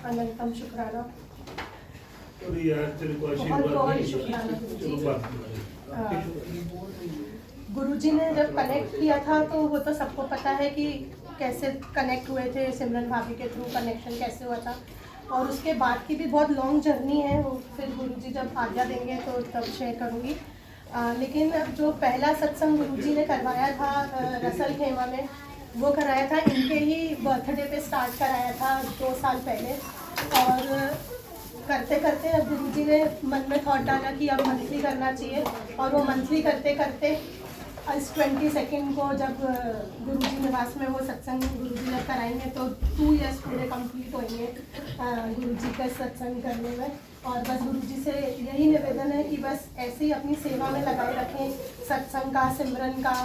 अनंतम शुक्राना। बहुत शुक्राना गुरुजी ने जब कनेक्ट किया था तो वो तो सबको पता है कि कैसे कनेक्ट हुए थे, सिमरन भाभी के थ्रू कनेक्शन कैसे हुआ था, और उसके बाद की भी बहुत लॉन्ग जर्नी है, वो फिर गुरुजी जब आज्ञा देंगे तो तब शेयर करूँगी। लेकिन जो पहला सत्संग गुरुजी ने करवाया था रसल खेमा में, वो कराया था इनके ही बर्थडे पे स्टार्ट कराया था 2 साल पहले, और करते करते अब गुरुजी ने मन में थॉट डाला कि अब मंथली करना चाहिए, और वो मंथली करते करते इस 22 को जब गुरुजी निवास में वो सत्संग गुरुजी जब कराएंगे तो 2 इयर्स पूरे कंप्लीट होंगे गुरुजी का सत्संग करने में। और बस गुरुजी से यही निवेदन है कि बस ऐसे ही अपनी सेवा में लगाए रखें, सत्संग का, सिमरन का,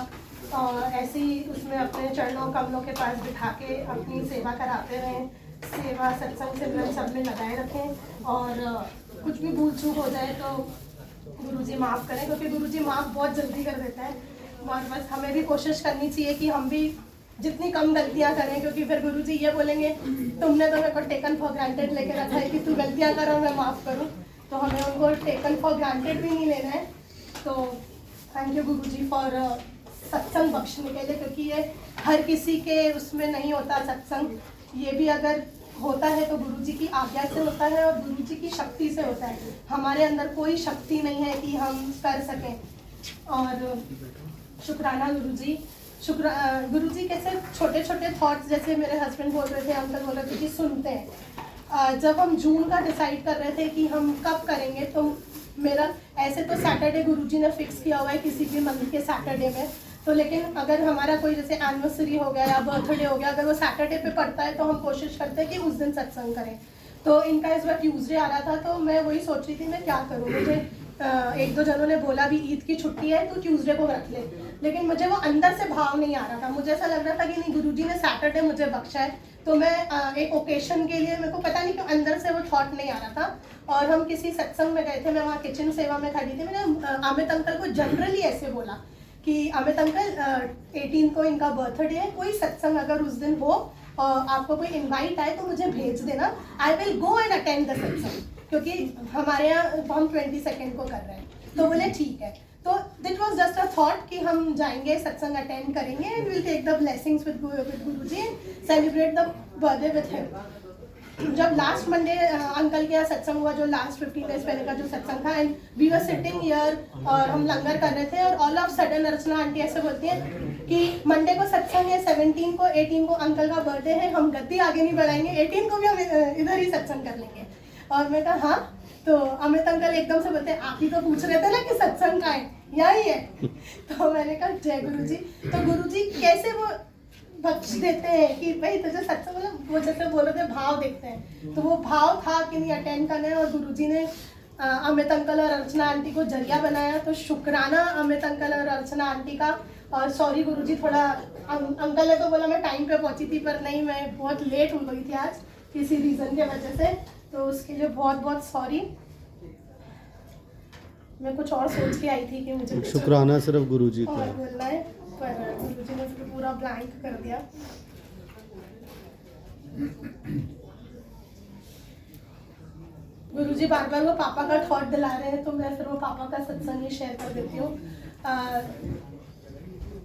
और ऐसे ही उसमें अपने चरणों कमलों के पास बिठा के अपनी सेवा कराते रहें। सेवा, सत्संग, सिमरन सब में लगाए रखें, और कुछ भी भूल चूक हो जाए तो गुरुजी माफ़ करें, क्योंकि गुरुजी माफ़ बहुत जल्दी कर देता है। और बस हमें भी कोशिश करनी चाहिए कि हम भी जितनी कम गलतियां करें, क्योंकि फिर गुरुजी ये बोलेंगे तुमने तो मेरे को टेकन फॉर ग्रांटेड लेके रखा है कि तू गलतियां करो मैं माफ़ करूं, तो हमें उनको टेकन फॉर ग्रांटेड भी नहीं लेना है। तो थैंक यू गुरुजी फॉर सत्संग बख्शने के लिए, क्योंकि ये हर किसी के उसमें नहीं होता सत्संग, ये भी अगर होता है तो गुरुजी की आज्ञा से होता है और गुरुजी की शक्ति से होता है। हमारे अंदर कोई शक्ति नहीं है कि हम कर सकें। और शुक्राना गुरुजी। गुरुजी कैसे छोटे छोटे थॉट्स, जैसे मेरे हस्बैंड बोल रहे थे, अंकल बोल रहे थे कि सुनते हैं। जब हम जून का डिसाइड कर रहे थे कि हम कब करेंगे, तो मेरा ऐसे तो सैटरडे गुरुजी ने फिक्स किया हुआ है किसी भी मंथ के सैटरडे में, तो लेकिन अगर हमारा कोई जैसे एनिवर्सरी हो गया या बर्थडे हो गया, अगर वो सैटरडे पे पड़ता है तो हम कोशिश करते हैं कि उस दिन सत्संग करें। तो इनका इस बार ट्यूसडे आ रहा था, तो मैं वही सोच रही थी मैं क्या करूँ। मुझे 1-2 जनों ने बोला भी ईद की छुट्टी है तो ट्यूसडे को रख ले, लेकिन मुझे वो अंदर से भाव नहीं आ रहा था। मुझे ऐसा लग रहा था कि नहीं, गुरुजी ने सैटरडे मुझे बख्शा है, तो मैं एक ओकेशन के लिए, मेरे को पता नहीं क्यों अंदर से वो थॉट नहीं आ रहा था। और हम किसी सत्संग में गए थे, मैं वहाँ किचन सेवा में खड़ी थी, मैंने अमित अंकल को जनरली ऐसे बोला कि अमित अंकल 18 को इनका बर्थडे है, कोई सत्संग अगर उस दिन हो और आपको कोई इनवाइट आए तो मुझे भेज देना, I will go and attend the सत्संग, क्योंकि हमारे यहाँ हम 22 को कर रहे हैं। तो बोले ठीक है। तो that was just a thought कि हम जाएंगे, सत्संग अटेंड करेंगे and will take the blessings with Guruji and celebrate the birthday with him. जब लास्ट मंडे अंकल के यहाँ सत्संग हुआ, जो लास्ट 15 डेज पहले का जो सत्संग था, and we were sitting here और हम लंगर कर रहे थे, और all of sudden Archana aunty ऐसे बोलती है कि मंडे को सत्संग है, 17 को 18 को अंकल का बर्थडे है, हम गति आगे नहीं बढ़ाएंगे, 18 को भी हम इधर ही सत्संग कर लेंगे। और मैं कहा हाँ, तो अमित अंकल एकदम से बोलते आप ही तो पूछ रहे थे ना कि सत्संग का है, यही है। तो मैंने कहा जय गुरुजी। तो गुरुजी कैसे वो बख्श देते हैं कि भाई तुझे सत्संग, मतलब वो जैसे बोल रहे थे भाव देखते हैं, तो वो भाव था कि नहीं अटेंड करना है, और गुरुजी ने अमित अंकल और अर्चना आंटी को जरिया बनाया। तो शुक्राना अमित अंकल और अर्चना आंटी का। और सॉरी गुरुजी, थोड़ा अंकल ने तो बोला मैं टाइम पे पहुंची थी, पर नहीं, मैं बहुत लेट हो गई थी आज किसी रीज़न के वजह से, तो उसके लिए बहुत बहुत सॉरी। मैं कुछ और सोच के आई थी कि मुझे शुक्राना सिर्फ गुरुजी और बोलना है, पर गुरुजी ने फिर पूरा ब्लैंक कर दिया। गुरुजी बार बार वो पापा का थॉट दिला रहे हैं, तो मैं फिर वो पापा का सत्संग ही शेयर कर देती हूँ।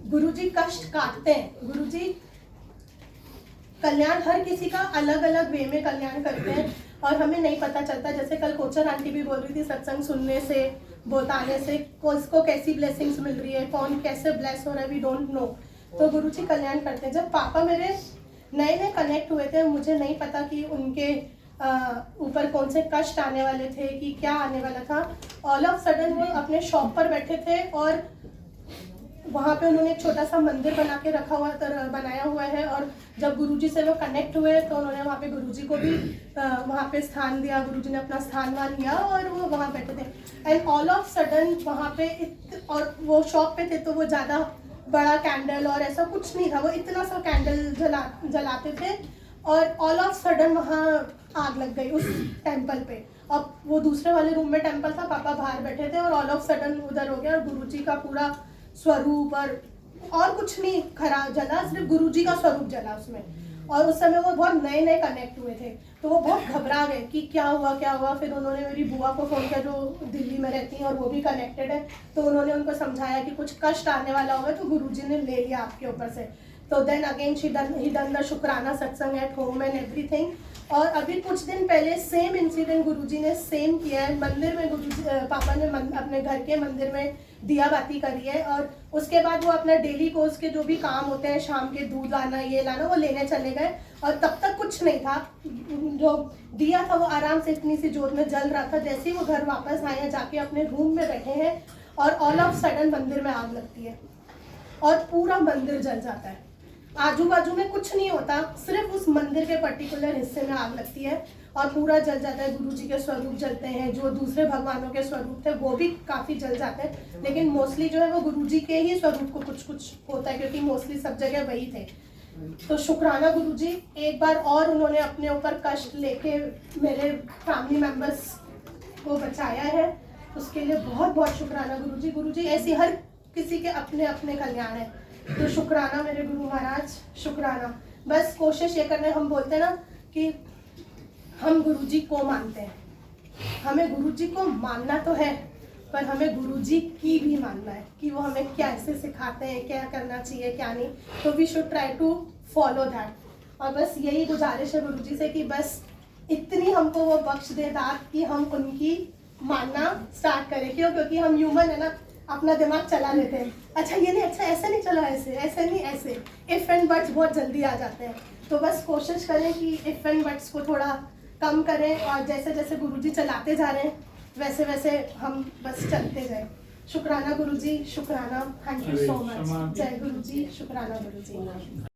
गुरुजी कष्ट काटते हैं, गुरुजी कल्याण हर किसी का अलग अलग वे में कल्याण करते हैं, और हमें नहीं पता चलता। जैसे कल कोचर आंटी भी बोल रही थी, सत्संग सुनने से, बताने से किसको कैसी ब्लेसिंग्स मिल रही है, कौन कैसे ब्लेस हो रहा है, वी डोंट नो। तो गुरुजी कल्याण करते हैं। जब पापा मेरे नए नए कनेक्ट हुए थे, मुझे नहीं पता कि उनके ऊपर कौन से कष्ट आने वाले थे, कि क्या आने वाला था। ऑल ऑफ सडन वो अपने शॉप पर बैठे थे, और वहाँ पे उन्होंने एक छोटा सा मंदिर बना के रखा हुआ, बनाया हुआ है, और जब गुरुजी से वो कनेक्ट हुए तो उन्होंने वहाँ पे गुरुजी को भी वहाँ पे स्थान दिया, गुरुजी ने अपना स्थान वहाँ लिया और वो वहाँ बैठे थे। एंड ऑल ऑफ सडन वहाँ पे और वो शॉप पे थे, तो वो ज़्यादा बड़ा कैंडल और ऐसा कुछ नहीं था, वो इतना सा कैंडल जलाते थे, और ऑल ऑफ सडन वहाँ आग लग गई उस टेम्पल पे। अब वो दूसरे वाले रूम में टेम्पल था, पापा बाहर बैठे थे, और ऑल ऑफ सडन उधर हो गया, और गुरुजी का पूरा स्वरूप और कुछ नहीं खरा जला, सिर्फ गुरुजी का स्वरूप जला उसमें। और उस समय वो बहुत नए नए कनेक्ट हुए थे। तो वो बहुत घबरा गए कि क्या हुआ। फिर उन्होंने मेरी बुआ को फ़ोन किया जो दिल्ली में रहती हैं और वो भी कनेक्टेड है, तो उन्होंने उनको समझाया कि कुछ कष्ट आने वाला होगा तो गुरुजी ने ले लिया आपके ऊपर से। तो then again he done the shukrana satsang at home and everything. और अभी कुछ दिन पहले सेम इंसिडेंट गुरुजी ने सेम किया है। मंदिर में गुरुजी पापा ने अपने घर के मंदिर में दिया बाती करी है, और उसके बाद वो अपना डेली कोर्स के जो भी काम होते हैं, शाम के दूध लाना ये लाना, वो लेने चले गए। और तब तक कुछ नहीं था, जो दिया था वो आराम से इतनी सी जोत में जल रहा था। जैसे ही वो घर वापस आए हैं, जाके अपने रूम में बैठे हैं और ऑल ऑफ सडन मंदिर में आग लगती है और पूरा मंदिर जल जाता है। आजू बाजू में कुछ नहीं होता, सिर्फ उस मंदिर के पर्टिकुलर हिस्से में आग लगती है और पूरा जल जाता है। गुरुजी के स्वरूप जलते हैं, जो दूसरे भगवानों के स्वरूप थे वो भी काफ़ी जल जाते हैं, लेकिन मोस्टली जो है वो गुरुजी के ही स्वरूप को कुछ कुछ होता है, क्योंकि मोस्टली सब जगह वही थे। तो शुक्राना गुरुजी, एक बार और उन्होंने अपने ऊपर कष्ट लेके मेरे फैमिली मेम्बर्स को बचाया है, उसके लिए बहुत बहुत शुक्राना गुरुजी। गुरुजी ऐसी हर किसी के अपने अपने कल्याण है, तो शुक्राना मेरे गुरु महाराज, शुक्राना। बस कोशिश ये करना है, हम बोलते हैं ना कि हम गुरुजी को मानते हैं, हमें गुरुजी को मानना तो है, पर हमें गुरुजी की भी मानना है कि वो हमें कैसे सिखाते हैं, क्या करना चाहिए क्या नहीं। तो we should try to follow that. और बस यही गुजारिश है गुरुजी से कि बस इतनी हमको वो बख्श दे दात कि हम उनकी मानना स्टार्ट करें। क्यों? क्योंकि हम ह्यूमन है ना, अपना दिमाग चला लेते हैं, अच्छा ये नहीं, अच्छा ऐसा नहीं, चलो ऐसे, ऐसे नहीं ऐसे, इफ़ एंड बट्स बहुत जल्दी आ जाते हैं। तो बस कोशिश करें कि इफ़ एंड बट्स को थोड़ा कम करें, और जैसे जैसे गुरुजी चलाते जा रहे हैं वैसे वैसे हम बस चलते जाएं। शुक्राना गुरुजी, शुक्राना, थैंक यू सो मच। जय गुरुजी, शुक्राना गुरुजी।